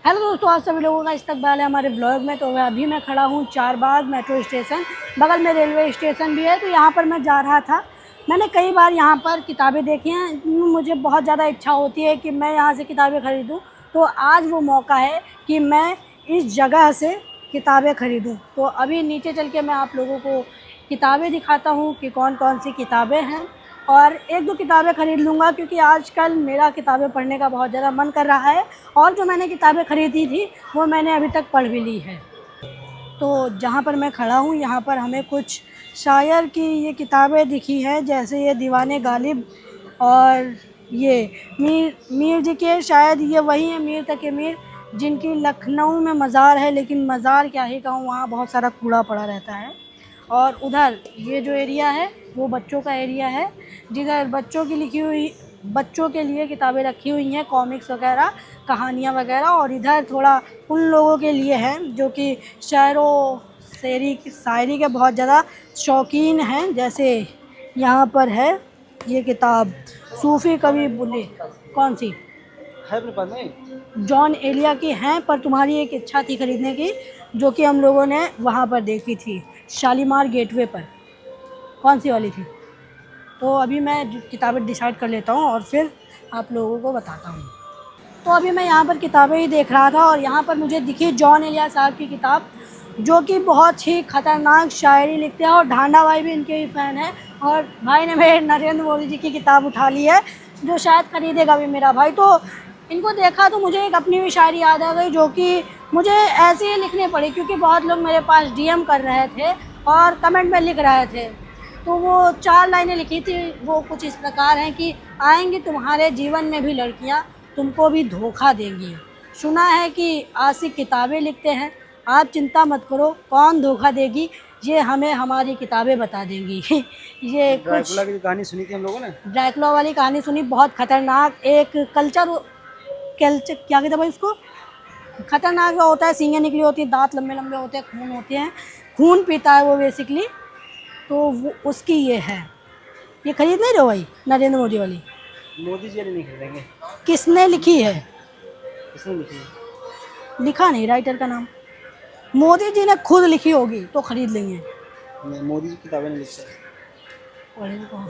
Hello दोस्तों, आप सभी लोगों का इस्तकबाल है हमारे ब्लॉग में। तो अभी मैं खड़ा हूँ चारबाग मेट्रो स्टेशन, बगल में रेलवे स्टेशन भी है। तो यहाँ पर मैं जा रहा था। मैंने कई बार यहाँ पर किताबें देखी हैं। मुझे बहुत ज़्यादा इच्छा होती है कि मैं यहाँ से किताबें ख़रीदूँ। तो आज वो मौका है कि मैं इस जगह से किताबें ख़रीदूँ। तो अभी नीचे चल के मैं आप लोगों को किताबें दिखाता हूँ कि कौन कौन सी किताबें हैं, और एक दो किताबें ख़रीद लूँगा क्योंकि आजकल मेरा किताबें पढ़ने का बहुत ज़्यादा मन कर रहा है। और जो मैंने किताबें ख़रीदी थी वो मैंने अभी तक पढ़ भी ली है। तो जहाँ पर मैं खड़ा हूँ यहाँ पर हमें कुछ शायर की ये किताबें दिखी हैं, जैसे ये दीवाने गालिब, और ये मीर जी के, शायद ये वही हैं मीर तके मीर जिनकी लखनऊ में मज़ार है। लेकिन मज़ार क्या ही कहूँ, वहाँ बहुत सारा कूड़ा पड़ा रहता है। और उधर ये जो एरिया है वो बच्चों का एरिया है, जिधर बच्चों की लिखी हुई, बच्चों के लिए किताबें रखी हुई हैं, कॉमिक्स वगैरह, कहानियाँ वगैरह। और इधर थोड़ा उन लोगों के लिए हैं जो कि शायरी के बहुत ज़्यादा शौकीन हैं। जैसे यहाँ पर है ये किताब सूफ़ी कवि बुले, कौन सी है अपने पास नहीं। जॉन एलिया की हैं। पर तुम्हारी एक इच्छा थी ख़रीदने की, जो कि हम लोगों ने वहाँ पर देखी थी शालीमार गेटवे पर। कौन सी वाली थी? तो अभी मैं किताबें डिसाइड कर लेता हूँ और फिर आप लोगों को बताता हूँ। तो अभी मैं यहाँ पर किताबें ही देख रहा था और यहाँ पर मुझे दिखी जॉन एलिया साहब की किताब, जो कि बहुत ही ख़तरनाक शायरी लिखते हैं। और ढांडा भाई भी इनके ही फ़ैन है। और भाई ने मेरे नरेंद्र मोदी जी की किताब उठा ली है, जो शायद ख़रीदेगा भी मेरा भाई। तो इनको देखा तो मुझे एक अपनी भी शायरी याद आ गई, जो कि मुझे ऐसे ही लिखनी पड़ी क्योंकि बहुत लोग मेरे पास डीएम कर रहे थे और कमेंट में लिख रहे थे। तो वो 4 लाइनें लिखी थी, वो कुछ इस प्रकार हैं कि आएंगी तुम्हारे जीवन में भी लड़कियां, तुमको भी धोखा देंगी। सुना है कि आशिक किताबें लिखते हैं, आप चिंता मत करो, कौन धोखा देगी ये हमें हमारी किताबें बता देंगी। ये कुछ ड्रैकुला की कहानी सुनी थी हम लोगों ने। ड्रैकुला वाली कहानी सुनी, बहुत ख़तरनाक। एक कल्चर क्या कहते हैं भाई उसको, खतरनाक का होता है। सींगें निकली होती हैं, दांत लंबे लंबे होते हैं, खून होते हैं, खून पीता है वो बेसिकली। तो वो उसकी ये है। ये खरीद नहीं रहे भाई नरेंद्र मोदी वाली? मोदी जी वाली नहीं खरीदेंगे। किसने लिखी है? किसने लिखी है? लिखा नहीं, राइटर का नाम। मोदी जी ने खुद लिखी होगी तो खरीद लेंगे। नहीं, मोदी जी किताबें नहीं लिखते। पढ़ेंगे कौन?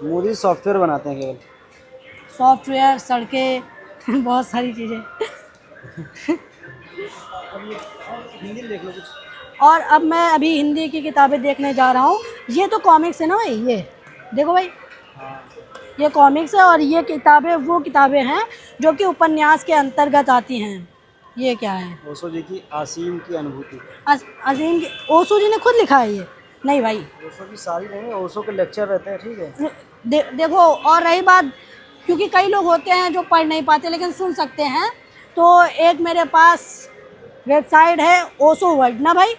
मोदी जी सॉफ्टवेयर बनाते हैं केवल। सॉफ्टवेयर, सड़कें, बहुत सारी चीज़ें। अब ये हिंदी में देख लो कुछ। और अब मैं अभी हिंदी की किताबें देखने जा रहा हूँ। ये तो कॉमिक्स है ना भाई, ये देखो भाई, हाँ, ये कॉमिक्स है। और ये किताबें वो किताबें हैं जो कि उपन्यास के अंतर्गत आती हैं। ये क्या है? ओशो जी की आसीम की अनुभूति। अजीम ओशो जी ने खुद लिखा है ये? नहीं भाई, ओशो की सारी नहीं, ओशो के लेक्चर रहते हैं, ठीक है। देखो, और रही बात, क्योंकि कई लोग होते हैं जो पढ़ नहीं पाते लेकिन सुन सकते हैं। तो एक मेरे पास वेबसाइट है ओशो वर्ल्ड ना भाई,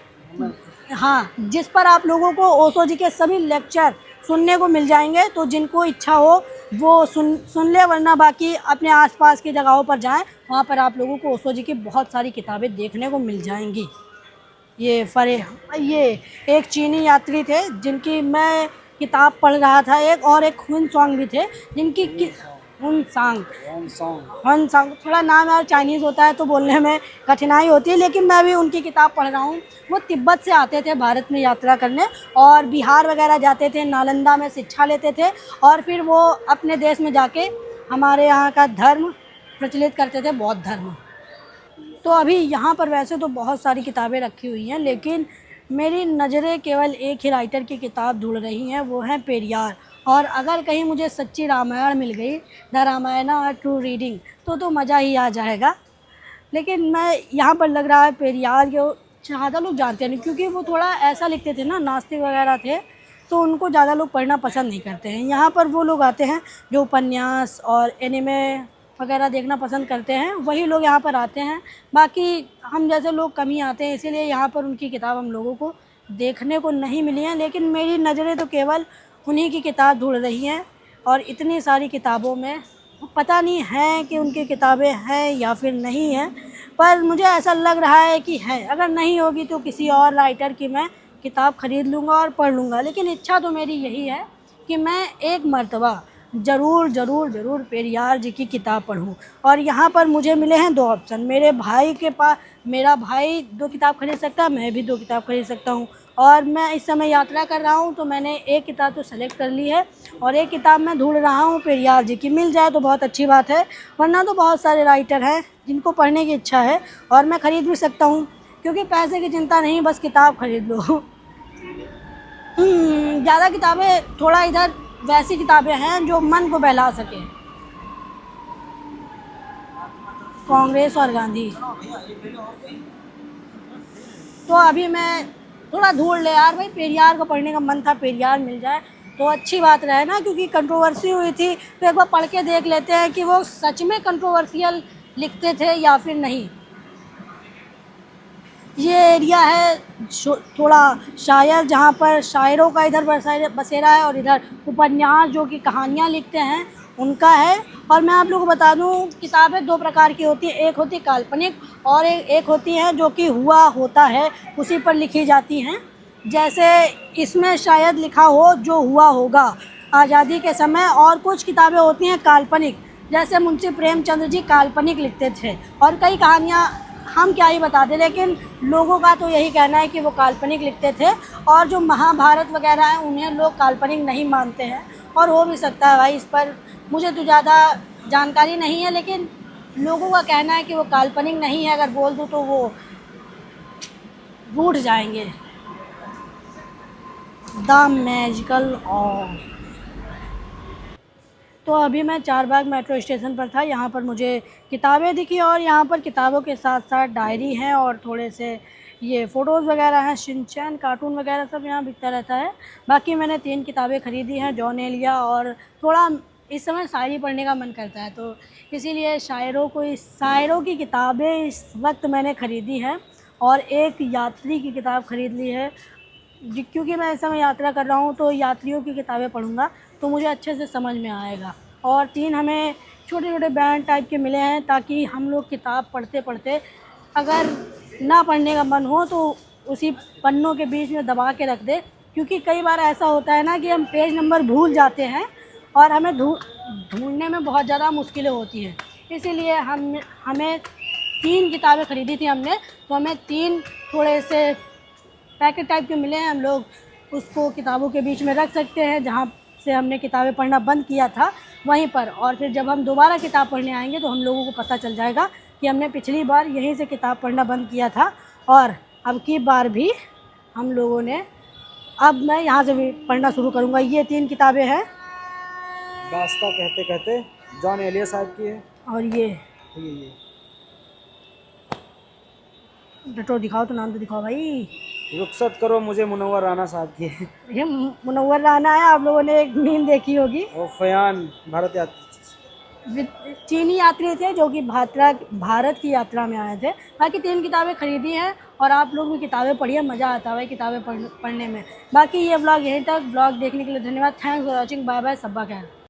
हाँ, जिस पर आप लोगों को ओशो जी के सभी लेक्चर सुनने को मिल जाएंगे। तो जिनको इच्छा हो वो सुन ले, वरना बाकी अपने आसपास की जगहों पर जाएं, वहाँ पर आप लोगों को ओशो जी की बहुत सारी किताबें देखने को मिल जाएंगी। ये एक चीनी यात्री थे जिनकी मैं किताब पढ़ रहा था, एक हुन सॉन्ग भी थे जिनकी हुन सॉन्ग, थोड़ा नाम यार चाइनीज़ होता है तो बोलने में कठिनाई होती है। लेकिन मैं भी उनकी किताब पढ़ रहा हूँ। वो तिब्बत से आते थे भारत में यात्रा करने, और बिहार वगैरह जाते थे, नालंदा में शिक्षा लेते थे, और फिर वो अपने देश में जाके हमारे यहाँ का धर्म प्रचलित करते थे, बौद्ध धर्म। तो अभी यहाँ पर वैसे तो बहुत सारी किताबें रखी हुई हैं, लेकिन मेरी नज़रें केवल एक ही राइटर की किताब ढूंढ रही हैं, वो है पेरियार। और अगर कहीं मुझे सच्ची रामायण मिल गई, द रामायण ट्रू रीडिंग, तो मज़ा ही आ जाएगा। लेकिन मैं यहाँ पर लग रहा है पेरियार के ज़्यादा लोग जानते नहीं, क्योंकि वो थोड़ा ऐसा लिखते थे ना, नास्तिक वगैरह थे, तो उनको ज़्यादा लोग पढ़ना पसंद नहीं करते हैं। यहाँ पर वो लोग आते हैं जो उपन्यास और एनिमे वगैरह देखना पसंद करते हैं, वही लोग यहाँ पर आते हैं। बाकी हम जैसे लोग कम ही आते हैं, इसीलिए यहाँ पर उनकी किताब हम लोगों को देखने को नहीं मिली हैं। लेकिन मेरी नज़रें तो केवल उन्हीं की किताब ढूंढ रही हैं। और इतनी सारी किताबों में पता नहीं है कि उनकी किताबें हैं या फिर नहीं हैं, पर मुझे ऐसा लग रहा है कि है। अगर नहीं होगी तो किसी और राइटर की मैं किताब ख़रीद लूँगा और पढ़ लूँगा। लेकिन इच्छा तो मेरी यही है कि मैं एक मर्तबा ज़रूर ज़रूर ज़रूर पेरियार जी की किताब पढूं। और यहाँ पर मुझे मिले हैं 2 ऑप्शन। मेरे भाई के पास, मेरा भाई 2 किताब खरीद सकता है, मैं भी 2 किताब खरीद सकता हूँ। और मैं इस समय यात्रा कर रहा हूँ तो मैंने एक किताब तो सेलेक्ट कर ली है और एक किताब मैं ढूंढ रहा हूँ पेरियार जी की। मिल जाए तो बहुत अच्छी बात है, वरना तो बहुत सारे राइटर हैं जिनको पढ़ने की इच्छा है और मैं ख़रीद भी सकता हूँ, क्योंकि पैसे की चिंता नहीं, बस किताब खरीद लो। ज़्यादा किताबें, थोड़ा इधर वैसी किताबें हैं जो मन को बहला सके। कांग्रेस और गांधी। तो अभी मैं थोड़ा ढूंढ ले यार भाई, पेरियार को पढ़ने का मन था, पेरियार मिल जाए तो अच्छी बात रहे ना, क्योंकि कंट्रोवर्सी हुई थी तो एक बार पढ़ के देख लेते हैं कि वो सच में कंट्रोवर्शियल लिखते थे या फिर नहीं। ये एरिया है थोड़ा शायर, जहाँ पर शायरों का इधर बसेरा है और इधर उपन्यास जो कि कहानियाँ लिखते हैं उनका है। और मैं आप लोगों को बता दूँ, किताबें 2 प्रकार की होती हैं, एक होती है काल्पनिक और एक होती हैं जो कि हुआ होता है उसी पर लिखी जाती हैं। जैसे इसमें शायद लिखा हो जो हुआ होगा आज़ादी के समय, और कुछ किताबें होती हैं काल्पनिक, जैसे मुंशी प्रेमचंद्र जी काल्पनिक लिखते थे और कई कहानियाँ हम क्या ही बताते, लेकिन लोगों का तो यही कहना है कि वो काल्पनिक लिखते थे। और जो महाभारत वगैरह हैं उन्हें लोग काल्पनिक नहीं मानते हैं, और हो भी सकता है भाई, इस पर मुझे तो ज़्यादा जानकारी नहीं है, लेकिन लोगों का कहना है कि वो काल्पनिक नहीं है। अगर बोल दूँ तो वो रूठ जाएंगे। The magical of. तो अभी मैं चारबाग मेट्रो स्टेशन पर था, यहाँ पर मुझे किताबें दिखी और यहाँ पर किताबों के साथ साथ डायरी हैं और थोड़े से ये फ़ोटोज़ वगैरह हैं, शिनचैन कार्टून वगैरह सब यहाँ बिकता रहता है। बाकी मैंने 3 किताबें ख़रीदी हैं, जॉन एलिया, और थोड़ा इस समय शायरी पढ़ने का मन करता है तो इसीलिए शायरों की किताबें इस वक्त मैंने ख़रीदी हैं। और एक यात्री की किताब ख़रीद ली है, क्योंकि मैं इस समय यात्रा कर रहा हूँ तो यात्रियों की किताबें पढ़ूँगा तो मुझे अच्छे से समझ में आएगा। और 3 हमें छोटे छोटे बैंड टाइप के मिले हैं, ताकि हम लोग किताब पढ़ते पढ़ते अगर ना पढ़ने का मन हो तो उसी पन्नों के बीच में दबा के रख दे, क्योंकि कई बार ऐसा होता है ना कि हम पेज नंबर भूल जाते हैं और हमें ढूंढने में बहुत ज़्यादा मुश्किलें होती हैं। इसीलिए हमें 3 किताबें ख़रीदी थी हमने, तो हमें 3 थोड़े से पैकेट टाइप के मिले हैं। हम लोग उसको किताबों के बीच में रख सकते हैं जहाँ से हमने किताबें पढ़ना बंद किया था वहीं पर, और फिर जब हम दोबारा किताब पढ़ने आएंगे तो हम लोगों को पता चल जाएगा कि हमने पिछली बार यहीं से किताब पढ़ना बंद किया था और अब की बार भी हम लोगों ने, अब मैं यहाँ से भी पढ़ना शुरू करूँगा। ये 3 किताबें हैं। दास्तां कहते कहते, जॉन एलिया साहब की है। और ये ये डटो दिखाओ तो, नाम तो दिखाओ भाई। रुखसत करो मुझे, मुनव्वर राना साहब की है। ये मुनव्वर राना है, आप लोगों ने एक मीम देखी होगी। और फयान भारत यात्रा, चीनी यात्री थे जो कि भारत की यात्रा में आए थे। बाकी 3 किताबें ख़रीदी हैं और आप लोग भी किताबें पढ़िए, मज़ा आता है भाई किताबें पढ़ने में। बाकी ये व्लॉग यहीं तक। व्लॉग देखने के लिए धन्यवाद। Thanks for watching. Bye bye, सब्बा खैर।